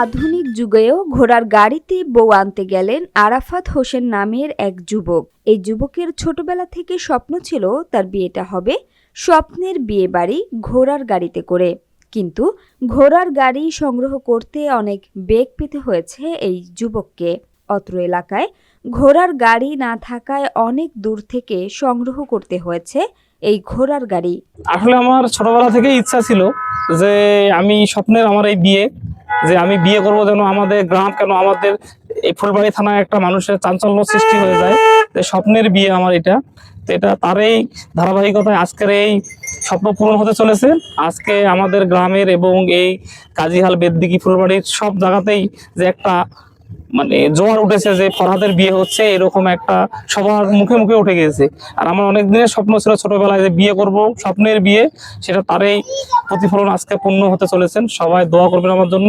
আধুনিক যুগেও ঘোড়ার গাড়িতে বউ আনতে গেলেন আরাফাত হোসেন নামের এক যুবক। এই যুবকের ছোটবেলা থেকে স্বপ্ন ছিল তার বিয়েটা হবে স্বপ্নের বিয়ে বাড়ি ঘোড়ার গাড়িতে করে। কিন্তু ঘোড়ার গাড়ি সংগ্রহ করতে অনেক বেগ পেতে হয়েছে এই যুবককে। অত্র এলাকায় ঘোড়ার গাড়ি না থাকায় অনেক দূর থেকে সংগ্রহ করতে হয়েছে এই ঘোড়ার গাড়ি। আসলে আমার ছোটবেলা থেকেই ইচ্ছা ছিল যে আমি স্বপ্নের আমার এই বিয়ে, যে আমি বিয়ে করবো, যেন আমাদের গ্রাম কেন আমাদের এই ফুলবাড়ি থানায় একটা মানুষের চাঞ্চল্য সৃষ্টি হয়ে যায়, যে স্বপ্নের বিয়ে আমার এটা। তো এটা তারই ধারাবাহিকতায় আজকের এই স্বপ্ন পূরণ হতে চলেছে। আজকে আমাদের গ্রামের এবং এই কাজীহাল বেদদিঘি ফুলবাড়ির সব জায়গাতেই যে একটা জোয়ার উঠেছে যে ফরহাদের বিয়ে হচ্ছে, এরকম একটা সবার মুখে মুখে উঠে গিয়েছে। আর আমার অনেক দিনের স্বপ্ন ছিল ছোটবেলায় যে বিয়ে করব, স্বপ্নের বিয়ে, সেটা তারই প্রতিফলন আজকে পূর্ণ হতে চলেছেন। সবাই দোয়া করবেন আমার জন্য।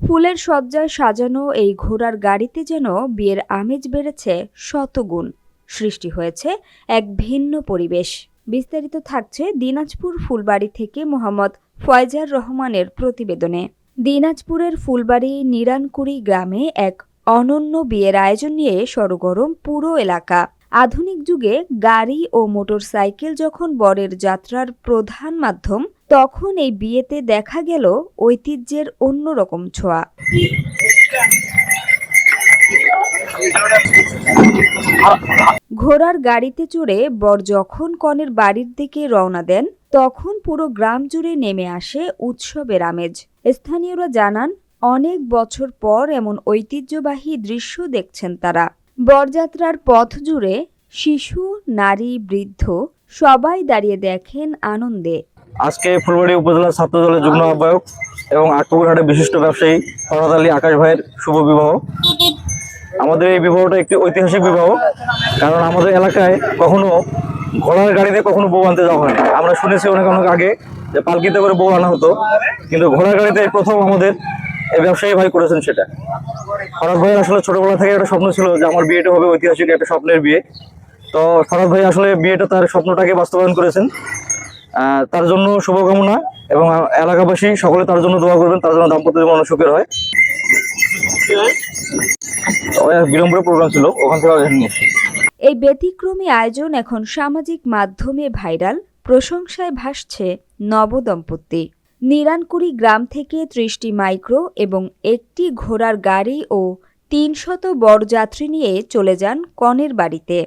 ফুলের সজ্জায় সাজানো এই ঘোড়ার গাড়িতে যেন বিয়ের আমেজ বেড়েছে শতগুণ। সৃষ্টি হয়েছে এক ভিন্ন পরিবেশ। বিস্তারিত থাকছে দিনাজপুর ফুলবাড়ি থেকে মোহাম্মদ ফয়জার রহমানের প্রতিবেদনে। দিনাজপুরের ফুলবাড়ি নিরানকুড়ি গ্রামে এক অনন্য বিয়ের আয়োজন নিয়ে সরগরম পুরো এলাকা। আধুনিক যুগে গাড়ি ও মোটরসাইকেল যখন বরের যাত্রার প্রধান মাধ্যম, তখন এই বিয়েতে দেখা গেল ঐতিহ্যের অন্যরকম ছোঁয়া। ঘোড়ার গাড়িতে চড়ে বর যখন কনের বাড়ির দিকে রওনা দেন, তখন পুরো গ্রাম জুড়ে নেমে আসে উৎসবের আমেজ। স্থানীয়রা জানান, অনেক বছর পর এমন ঐতিহ্যবাহী দৃশ্য দেখছেন তারা। বরযাত্রার পথ জুড়ে শিশু, নারী, বৃদ্ধ সবাই দাঁড়িয়ে দেখেন আনন্দে। আজকে ফুলবাড়ি উপজেলা ছাত্র দলের যুগ্ম আহ্বায়ক এবং আটপুকুরহাটের বিশিষ্ট ব্যবসায়ী ফরহাদ আলী আকাশ ভাইয়ের শুভ বিবাহ। আমাদের এই বিবাহটা একটি ঐতিহাসিক বিবাহ, কারণ আমাদের এলাকায় কখনো ঘোড়ার গাড়িতে কখনো বউ আনতে যাওয়া হয়নি। আমরা শুনেছি অনেক অনেক আগে যে পালকিতে করে বউ আনা হতো, কিন্তু ঘোড়ার গাড়িতে প্রথম আমাদের এই ব্যবসায়ী ভাই করেছেন সেটা। ফরহাদ ভাইয়ের আসলে ছোটবেলা থেকে একটা স্বপ্ন ছিল যে আমার বিয়েটা হবে ঐতিহাসিক একটা স্বপ্নের বিয়ে। তো ফরহাদ ভাই আসলে বিয়েটা তার স্বপ্নটাকে বাস্তবায়ন করেছেন। তার জন্য শুভকামনা, এবং এলাকাবাসী সকলে তার জন্য দোয়া করবেন, তার জন্য দাম্পত্য জীবন সুখের হয়। বিলম্বের প্রোগ্রাম ছিল, ওখান থেকে এই ব্যতিক্রমী আয়োজন এখন সামাজিক মাধ্যমে ভাইরাল। প্রশংসায় ভাসছে নবদম্পতি। নিরানকুড়ি গ্রাম থেকে ৩০টি মাইক্রো এবং একটি ঘোড়ার গাড়ি ও ৩০০ বরযাত্রী নিয়ে চলে যান কনের বাড়িতে।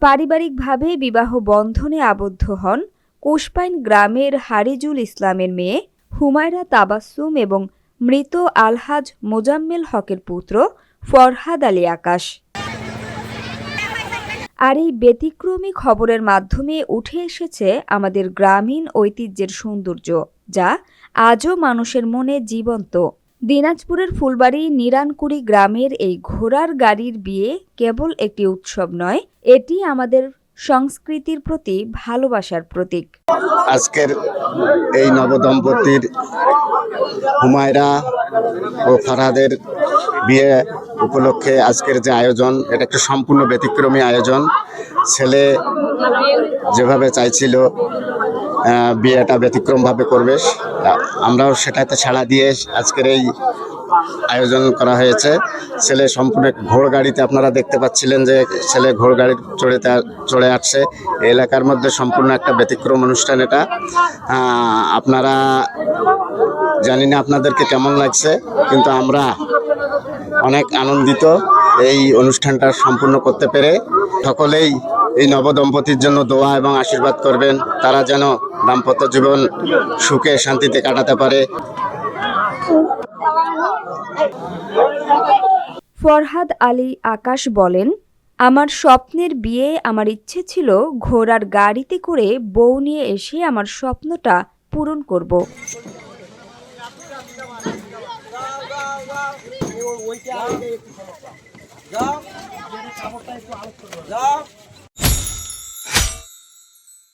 পারিবারিকভাবে বিবাহ বন্ধনে আবদ্ধ হন কুশপাইন গ্রামের হারিজুল ইসলামের মেয়ে হুমায়রা তাবাসসুম এবং মৃত আলহাজ মোজাম্মেল হকের পুত্র ফরহাদ আলী আকাশ। আর এই ব্যতিক্রমী খবরের মাধ্যমে উঠে এসেছে আমাদের গ্রামীণ ঐতিহ্যের সৌন্দর্য, যা আজও মানুষের মনে জীবন্ত। দিনাজপুরের ফুলবাড়ি নিরানকুড়ি গ্রামের এই ঘোড়ার গাড়ির বিয়ে কেবল একটি উৎসব নয়, এটি আমাদের সংস্কৃতির প্রতি ভালোবাসার প্রতীক। আজকের এই নবদম্পতির হুমায়রা ও ফরহাদের বিয়ে উপলক্ষে আজকের যে আয়োজন, এটা একটা সম্পূর্ণ ব্যতিক্রমী আয়োজন। ছেলে যেভাবে চাইছিল বিয়েটা ব্যতিক্রমভাবে করবে, আমরাও সেটাতে ছাড়া দিয়ে আজকের এই আয়োজন করা হয়েছে। ছেলে সম্পূর্ণ ঘোড় গাড়িতে, আপনারা দেখতে পাচ্ছিলেন যে ছেলে ঘোড় গাড়ি চড়ে আসছে। এলাকার মধ্যে সম্পূর্ণ একটা ব্যতিক্রম অনুষ্ঠান এটা। আপনারা জানি না আপনাদেরকে কেমন লাগছে, কিন্তু আমরা অনেক আনন্দিত এই অনুষ্ঠানটা সম্পূর্ণ করতে পেরে। সকলেই এই নবদম্পতির জন্য দোয়া এবং আশীর্বাদ করবেন, তারা যেন দাম্পত্য জীবন সুখে শান্তিতে কাটাতে পারে। ফরহাদ আলী আকাশ বলেন, আমার স্বপ্নের বিয়ে, আমার ইচ্ছে ছিল ঘোড়ার গাড়িতে করে বউ নিয়ে এসে আমার স্বপ্নটা পূরণ করব। যাও